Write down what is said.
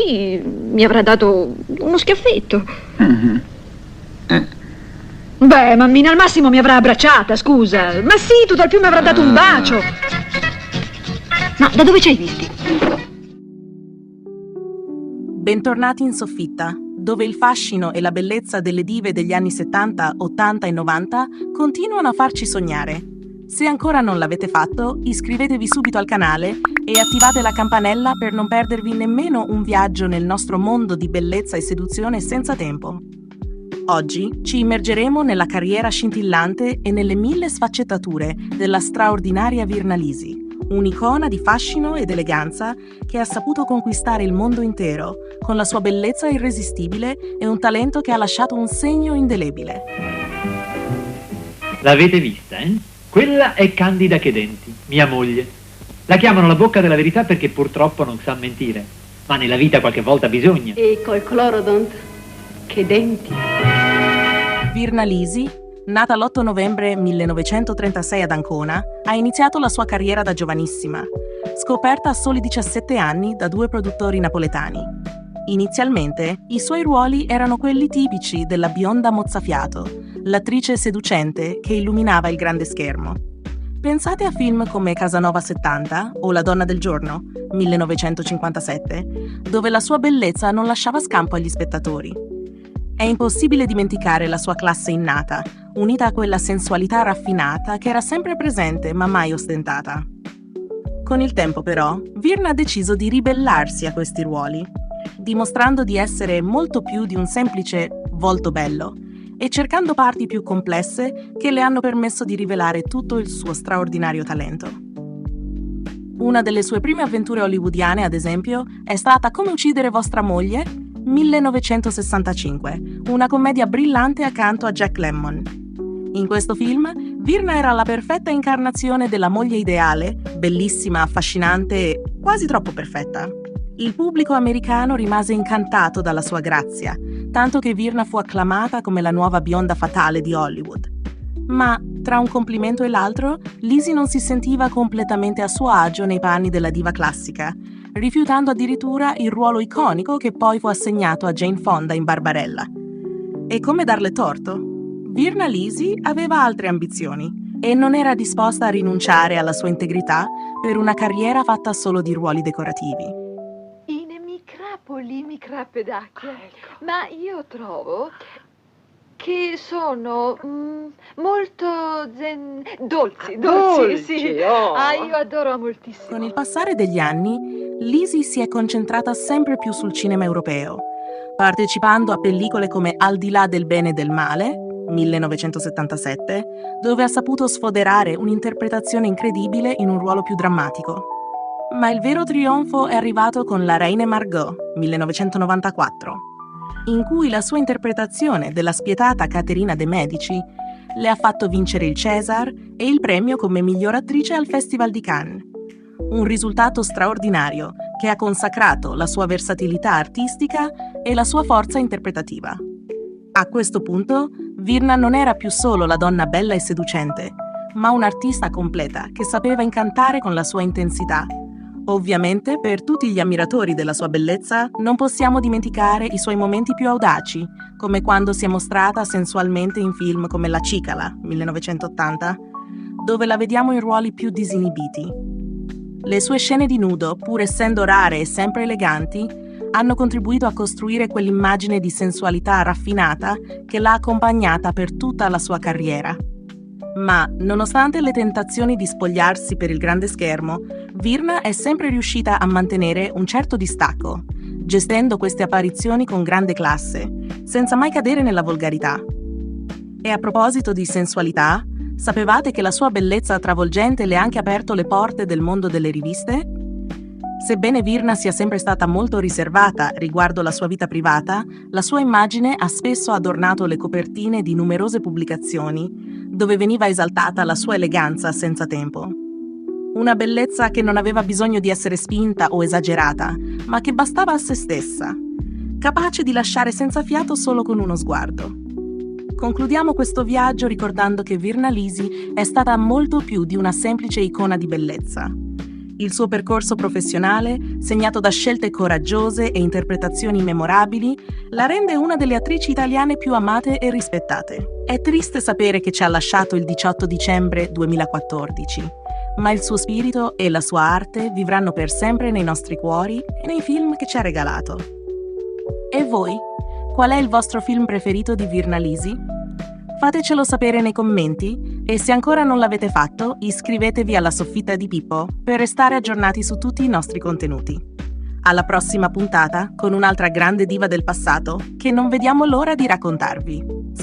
così mi avrà dato uno schiaffetto. Beh, mammina, al massimo mi avrà abbracciata, scusa. Ma sì, tutt'al più mi avrà dato un bacio. Ma da dove ci hai visti? Bentornati in soffitta, dove il fascino e la bellezza delle dive degli anni 70, 80 e 90 continuano a farci sognare. Se ancora non l'avete fatto, iscrivetevi subito al canale e attivate la campanella per non perdervi nemmeno un viaggio nel nostro mondo di bellezza e seduzione senza tempo. Oggi ci immergeremo nella carriera scintillante e nelle 1000 sfaccettature della straordinaria Virna Lisi, un'icona di fascino ed eleganza che ha saputo conquistare il mondo intero con la sua bellezza irresistibile e un talento che ha lasciato un segno indelebile. L'avete vista, eh? Quella è Candida Chedenti, mia moglie. La chiamano la bocca della verità perché purtroppo non sa mentire, ma nella vita qualche volta bisogna. E col clorodont, che denti! Virna Lisi, nata l'8 novembre 1936 ad Ancona, ha iniziato la sua carriera da giovanissima, scoperta a soli 17 anni da 2 produttori napoletani. Inizialmente, i suoi ruoli erano quelli tipici della bionda mozzafiato, l'attrice seducente che illuminava il grande schermo. Pensate a film come Casanova 70 o La donna del giorno, 1957, dove la sua bellezza non lasciava scampo agli spettatori. È impossibile dimenticare la sua classe innata, unita a quella sensualità raffinata che era sempre presente ma mai ostentata. Con il tempo, però, Virna ha deciso di ribellarsi a questi ruoli, dimostrando di essere molto più di un semplice volto bello e cercando parti più complesse che le hanno permesso di rivelare tutto il suo straordinario talento. Una delle sue prime avventure hollywoodiane, ad esempio, è stata Come uccidere vostra moglie, 1965, una commedia brillante accanto a Jack Lemmon. In questo film, Virna era la perfetta incarnazione della moglie ideale, bellissima, affascinante e quasi troppo perfetta. Il pubblico americano rimase incantato dalla sua grazia, tanto che Virna fu acclamata come la nuova bionda fatale di Hollywood. Ma, tra un complimento e l'altro, Lisi non si sentiva completamente a suo agio nei panni della diva classica, rifiutando addirittura il ruolo iconico che poi fu assegnato a Jane Fonda in Barbarella. E come darle torto? Virna Lisi aveva altre ambizioni e non era disposta a rinunciare alla sua integrità per una carriera fatta solo di ruoli decorativi. Mi crappe d'acchia. Ecco. Ma io trovo che sono molto dolci, sì. Oh. Io adoro moltissimo. Con il passare degli anni, Lisi si è concentrata sempre più sul cinema europeo, partecipando a pellicole come Al di là del bene e del male, 1977, dove ha saputo sfoderare un'interpretazione incredibile in un ruolo più drammatico. Ma il vero trionfo è arrivato con La Reine Margot, 1994, in cui la sua interpretazione della spietata Caterina de' Medici le ha fatto vincere il César e il premio come miglior attrice al Festival di Cannes. Un risultato straordinario che ha consacrato la sua versatilità artistica e la sua forza interpretativa. A questo punto, Virna non era più solo la donna bella e seducente, ma un'artista completa che sapeva incantare con la sua intensità. Ovviamente, per tutti gli ammiratori della sua bellezza, non possiamo dimenticare i suoi momenti più audaci, come quando si è mostrata sensualmente in film come La Cicala, 1980, dove la vediamo in ruoli più disinibiti. Le sue scene di nudo, pur essendo rare e sempre eleganti, hanno contribuito a costruire quell'immagine di sensualità raffinata che l'ha accompagnata per tutta la sua carriera. Ma, nonostante le tentazioni di spogliarsi per il grande schermo, Virna è sempre riuscita a mantenere un certo distacco, gestendo queste apparizioni con grande classe, senza mai cadere nella volgarità. E a proposito di sensualità, sapevate che la sua bellezza travolgente le ha anche aperto le porte del mondo delle riviste? Sebbene Virna sia sempre stata molto riservata riguardo la sua vita privata, la sua immagine ha spesso adornato le copertine di numerose pubblicazioni, dove veniva esaltata la sua eleganza senza tempo. Una bellezza che non aveva bisogno di essere spinta o esagerata, ma che bastava a se stessa, capace di lasciare senza fiato solo con uno sguardo. Concludiamo questo viaggio ricordando che Virna Lisi è stata molto più di una semplice icona di bellezza. Il suo percorso professionale, segnato da scelte coraggiose e interpretazioni memorabili, la rende una delle attrici italiane più amate e rispettate. È triste sapere che ci ha lasciato il 18 dicembre 2014, ma il suo spirito e la sua arte vivranno per sempre nei nostri cuori e nei film che ci ha regalato. E voi? Qual è il vostro film preferito di Virna Lisi? Fatecelo sapere nei commenti e se ancora non l'avete fatto, iscrivetevi alla Soffitta di Pippo per restare aggiornati su tutti i nostri contenuti. Alla prossima puntata con un'altra grande diva del passato che non vediamo l'ora di raccontarvi.